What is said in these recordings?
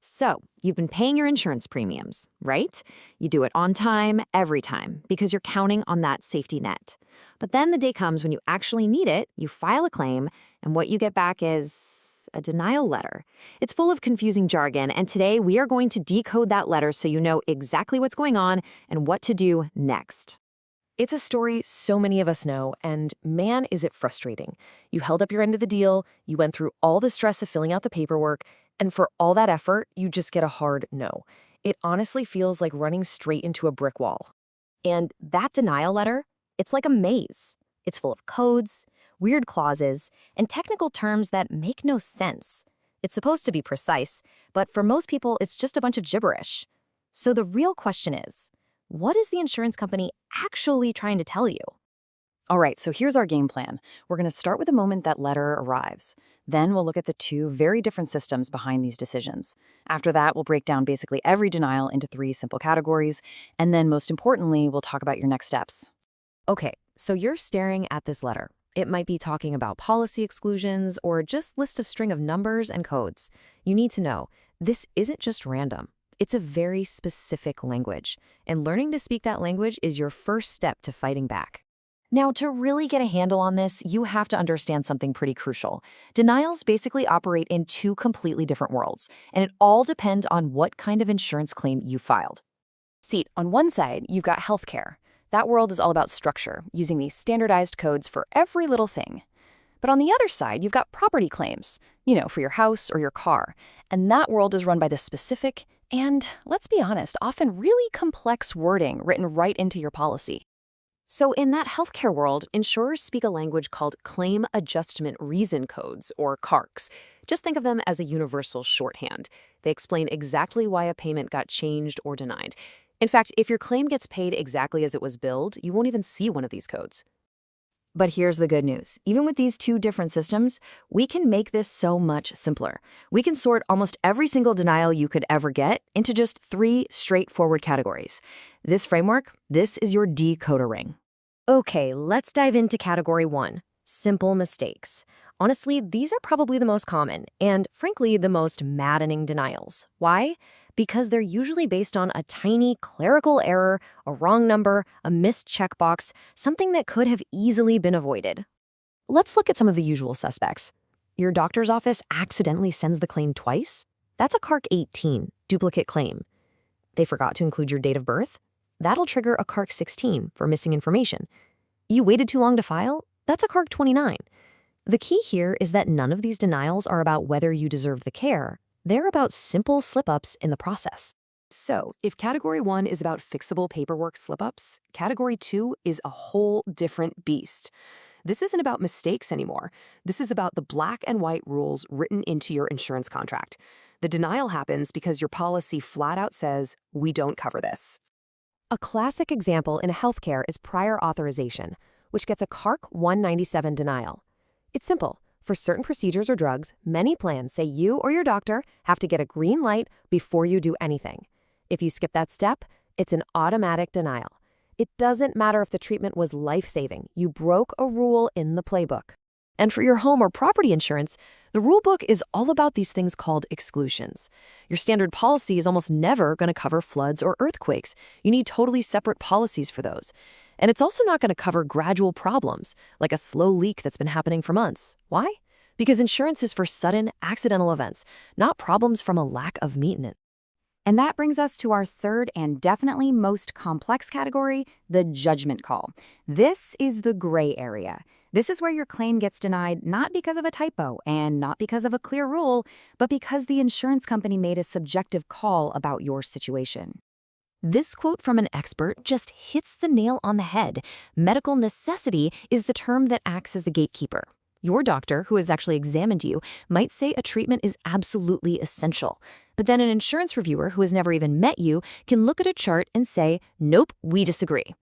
So, you've been paying your insurance premiums, right? You do it on time, every time, because you're counting on that safety net. But then the day comes when you actually need it, you file a claim, and what you get back is a denial letter. It's full of confusing jargon, and today we are going to decode that letter so you know exactly what's going on and what to do next. It's a story so many of us know, and man, is it frustrating. You held up your end of the deal, you went through all the stress of filling out the paperwork, and for all that effort, you just get a hard no. It honestly feels like running straight into a brick wall. And that denial letter, it's like a maze. It's full of codes, weird clauses, and technical terms that make no sense. It's supposed to be precise, but for most people, it's just a bunch of gibberish. So the real question is, what is the insurance company actually trying to tell you? All right, so here's our game plan. We're going to start with the moment that letter arrives. Then we'll look at the two very different systems behind these decisions. After that, we'll break down basically every denial into 3 simple categories. And then most importantly, we'll talk about your next steps. Okay, so you're staring at this letter. It might be talking about policy exclusions or just list a string of numbers and codes. You need to know, this isn't just random. It's a very specific language, and learning to speak that language is your first step to fighting back. Now, to really get a handle on this, you have to understand something pretty crucial. Denials basically operate in 2 completely different worlds, and it all depends on what kind of insurance claim you filed. See, on one side, you've got healthcare. That world is all about structure, using these standardized codes for every little thing. But on the other side, you've got property claims, for your house or your car, and that world is run by the specific and, let's be honest, often really complex wording written right into your policy. So in that healthcare world, insurers speak a language called Claim Adjustment Reason Codes, or CARCs. Just think of them as a universal shorthand. They explain exactly why a payment got changed or denied. In fact, if your claim gets paid exactly as it was billed, you won't even see one of these codes. But here's the good news. Even with these 2 different systems, we can make this so much simpler. We can sort almost every single denial you could ever get into just 3 straightforward categories. This framework, this is your decoder ring. Okay, let's dive into category 1, simple mistakes. Honestly, these are probably the most common and, frankly, the most maddening denials. Why? Because they're usually based on a tiny clerical error, a wrong number, a missed checkbox, something that could have easily been avoided. Let's look at some of the usual suspects. Your doctor's office accidentally sends the claim twice? That's a CARC 18, duplicate claim. They forgot to include your date of birth? That'll trigger a CARC 16 for missing information. You waited too long to file? That's a CARC 29. The key here is that none of these denials are about whether you deserve the care. They're about simple slip-ups in the process. So, if Category 1 is about fixable paperwork slip-ups, Category 2 is a whole different beast. This isn't about mistakes anymore. This is about the black and white rules written into your insurance contract. The denial happens because your policy flat out says, we don't cover this. A classic example in healthcare is prior authorization, which gets a CARC 197 denial. It's simple. For certain procedures or drugs, many plans say you or your doctor have to get a green light before you do anything. If you skip that step, it's an automatic denial. It doesn't matter if the treatment was life-saving. You broke a rule in the playbook. And for your home or property insurance, the rule book is all about these things called exclusions. Your standard policy is almost never going to cover floods or earthquakes. You need totally separate policies for those. And it's also not going to cover gradual problems, like a slow leak that's been happening for months. Why? Because insurance is for sudden, accidental events, not problems from a lack of maintenance. And that brings us to our third and definitely most complex category, the judgment call. This is the gray area. This is where your claim gets denied not because of a typo and not because of a clear rule, but because the insurance company made a subjective call about your situation. This quote from an expert just hits the nail on the head. Medical necessity is the term that acts as the gatekeeper. Your doctor, who has actually examined you, might say a treatment is absolutely essential. But then an insurance reviewer who has never even met you can look at a chart and say, nope, we disagree.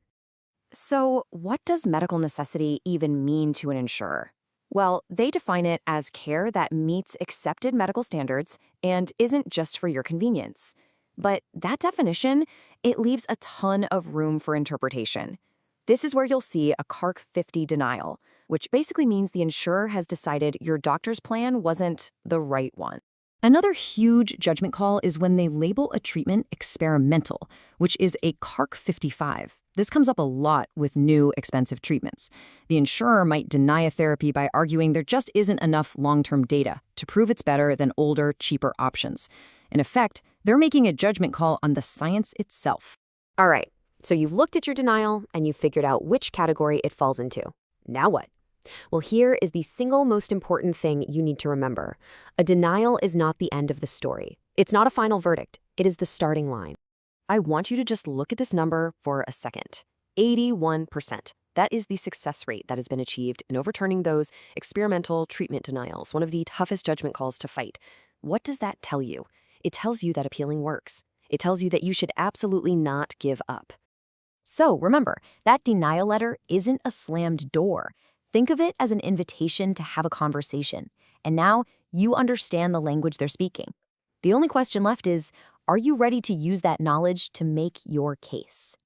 So what does medical necessity even mean to an insurer? Well, they define it as care that meets accepted medical standards and isn't just for your convenience. But that definition, it leaves a ton of room for interpretation. This is where you'll see a CARC 50 denial, which basically means the insurer has decided your doctor's plan wasn't the right one. Another huge judgment call is when they label a treatment experimental, which is a CARC 55. This comes up a lot with new, expensive treatments. The insurer might deny a therapy by arguing there just isn't enough long-term data to prove it's better than older, cheaper options. In effect, they're making a judgment call on the science itself. All right, so you've looked at your denial and you've figured out which category it falls into. Now what? Well, here is the single most important thing you need to remember. A denial is not the end of the story. It's not a final verdict. It is the starting line. I want you to just look at this number for a second. 81%. That is the success rate that has been achieved in overturning those experimental treatment denials, one of the toughest judgment calls to fight. What does that tell you? It tells you that appealing works. It tells you that you should absolutely not give up. So remember, that denial letter isn't a slammed door. Think of it as an invitation to have a conversation. And now you understand the language they're speaking. The only question left is, are you ready to use that knowledge to make your case?